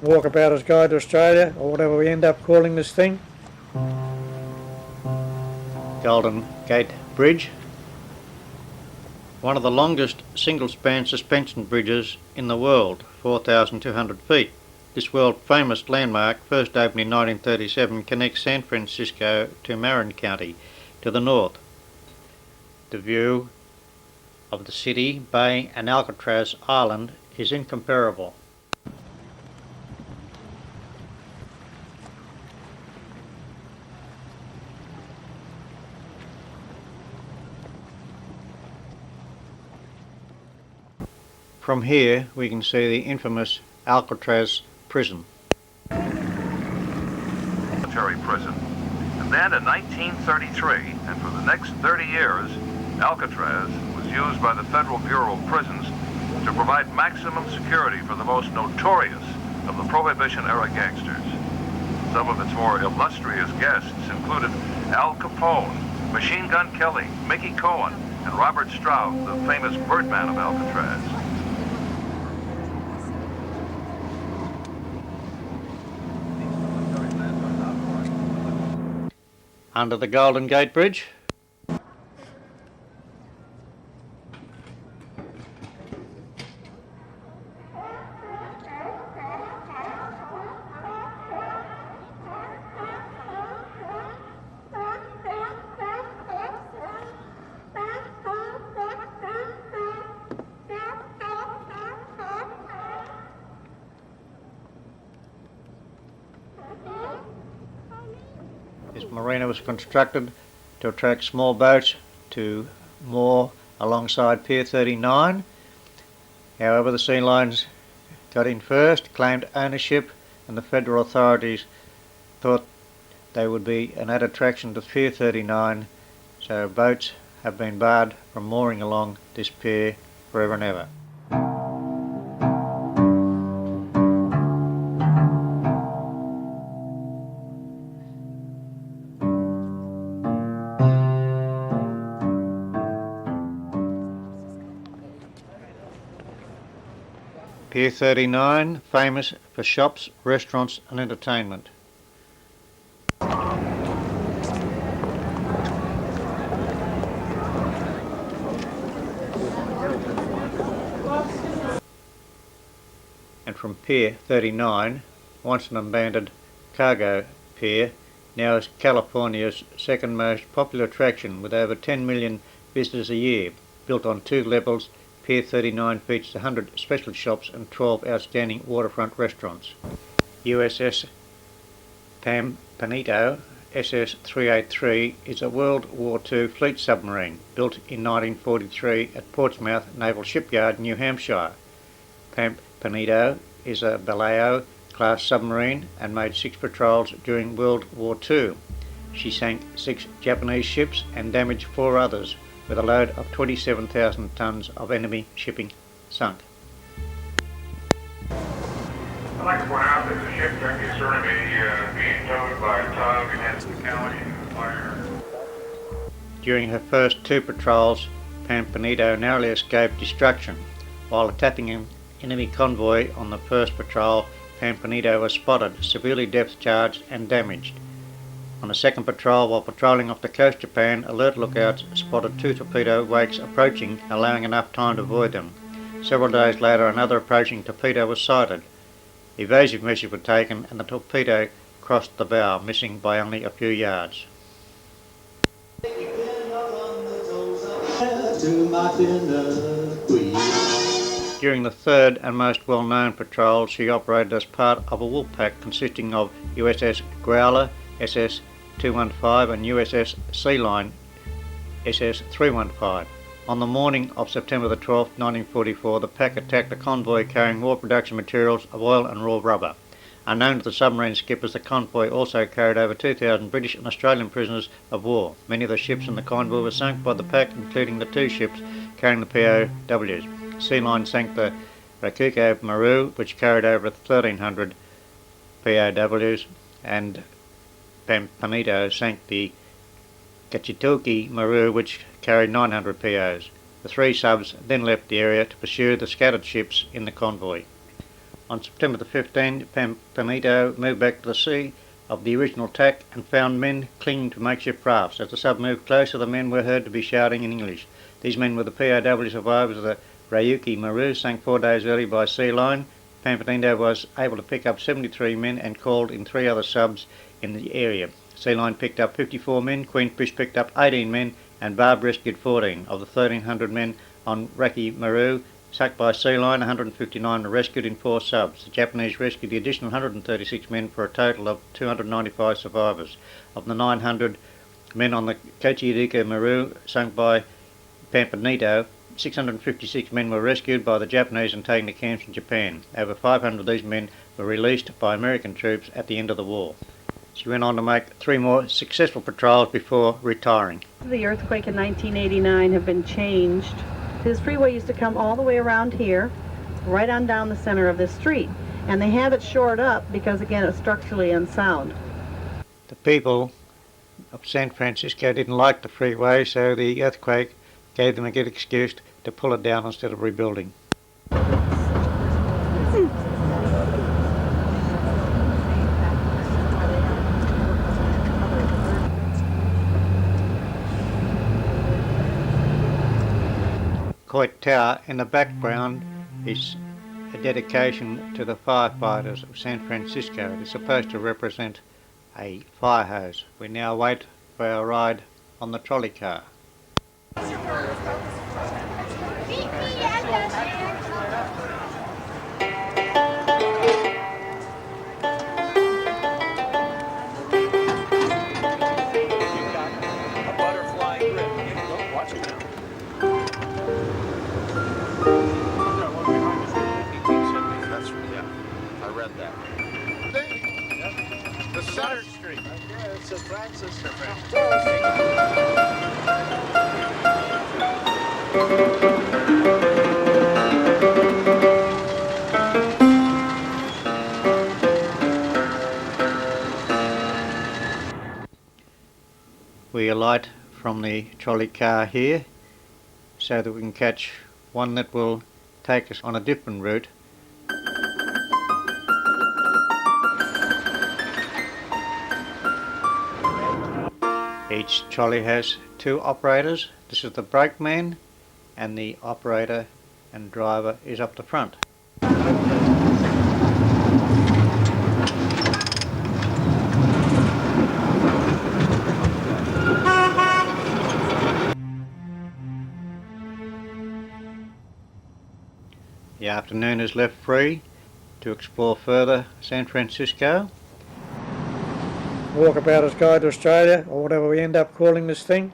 Walkabouter's Guide to Australia, or whatever we end up calling this thing. Golden Gate Bridge, one of the longest single-span suspension bridges in the world, 4,200 feet. This world-famous landmark, first opened in 1937, connects San Francisco to Marin County to the north. The view of the city, bay and Alcatraz Island is incomparable. From here we can see the infamous Alcatraz prison. Military prison. And then in 1933, and for the next 30 years, Alcatraz was used by the Federal Bureau of Prisons to provide maximum security for the most notorious of the Prohibition-era gangsters. Some of its more illustrious guests included Al Capone, Machine Gun Kelly, Mickey Cohen, and Robert Stroud, the famous Birdman of Alcatraz. Under the Golden Gate Bridge, this marina was constructed to attract small boats to moor alongside Pier 39. However, the Sealions got in first, claimed ownership, and the federal authorities thought they would be an added attraction to Pier 39, so boats have been barred from mooring along this pier forever and ever. Pier 39, famous for shops, restaurants and entertainment. And from Pier 39, once an abandoned cargo pier, now is California's second most popular attraction with over 10 million visitors a year. Built on 2 levels, Pier 39 features 100 special shops and 12 outstanding waterfront restaurants. USS Pam Penito SS-383 is a World War II fleet submarine built in 1943 at Portsmouth Naval Shipyard, New Hampshire. Pam Penito is a Vallejo-class submarine and made 6 patrols during World War II. She sank 6 Japanese ships and damaged 4 others, with a load of 27,000 tonnes of enemy shipping sunk. I'd like to point out that the ship during the Serenity being towed by a tug against the county fire. During her first 2 patrols, Pam Penito narrowly escaped destruction. While attacking an enemy convoy on the first patrol, Pam Penito was spotted, severely depth-charged and damaged. On the second patrol, while patrolling off the coast of Japan, alert lookouts spotted 2 torpedo wakes approaching, allowing enough time to avoid them. Several days later, another approaching torpedo was sighted. Evasive measures were taken and the torpedo crossed the bow, missing by only a few yards. During the third and most well-known patrol, she operated as part of a wolf pack consisting of USS Growler, SS-215 and USS Sealion, SS-315. On the morning of September the 12th, 1944, the pack attacked a convoy carrying war production materials of oil and raw rubber. Unknown to the submarine skippers, the convoy also carried over 2,000 British and Australian prisoners of war. Many of the ships in the convoy were sunk by the pack, including the 2 ships carrying the POWs. Sealion sank the Rakuko Maru, which carried over 1,300 POWs, and Pam Penito sank the Kachitoki Maru, which carried 900 POs. The 3 subs then left the area to pursue the scattered ships in the convoy. On September the 15th, Pam Penito moved back to the sea of the original attack and found men clinging to makeshift rafts. As the sub moved closer, the men were heard to be shouting in English. These men were the POW survivors of the Ryuki Maru, sank 4 days early by sea line. Pam Penito was able to pick up 73 men and called in 3 other subs in the area. Sea Line picked up 54 men, Queenfish picked up 18 men, and Barb rescued 14. Of the 1,300 men on Ryuki Maru, sacked by Sea Line, 159 were rescued in 4 subs. The Japanese rescued the additional 136 men for a total of 295 survivors. Of the 900 men on the Kochirika Maru, sunk by Pam Penito, 656 men were rescued by the Japanese and taken to camps in Japan. Over 500 of these men were released by American troops at the end of the war. She went on to make 3 more successful patrols before retiring. The earthquake in 1989 have been changed. This freeway used to come all the way around here, right on down the center of this street. And they have it shored up because, again, it's structurally unsound. The people of San Francisco didn't like the freeway, so the earthquake gave them a good excuse to pull it down instead of rebuilding. Coit Tower in the background is a dedication to the firefighters of San Francisco. It is supposed to represent a fire hose. We now wait for our ride on the trolley car. This is our street. Yeah, it's St. Francis. We alight from the trolley car here so that we can catch one that will take us on a different route. Each trolley has 2 operators. This is the brakeman, and the operator and driver is up the front. The afternoon is left free to explore further San Francisco. Walkabouter's Guide to Australia, or whatever we end up calling this thing.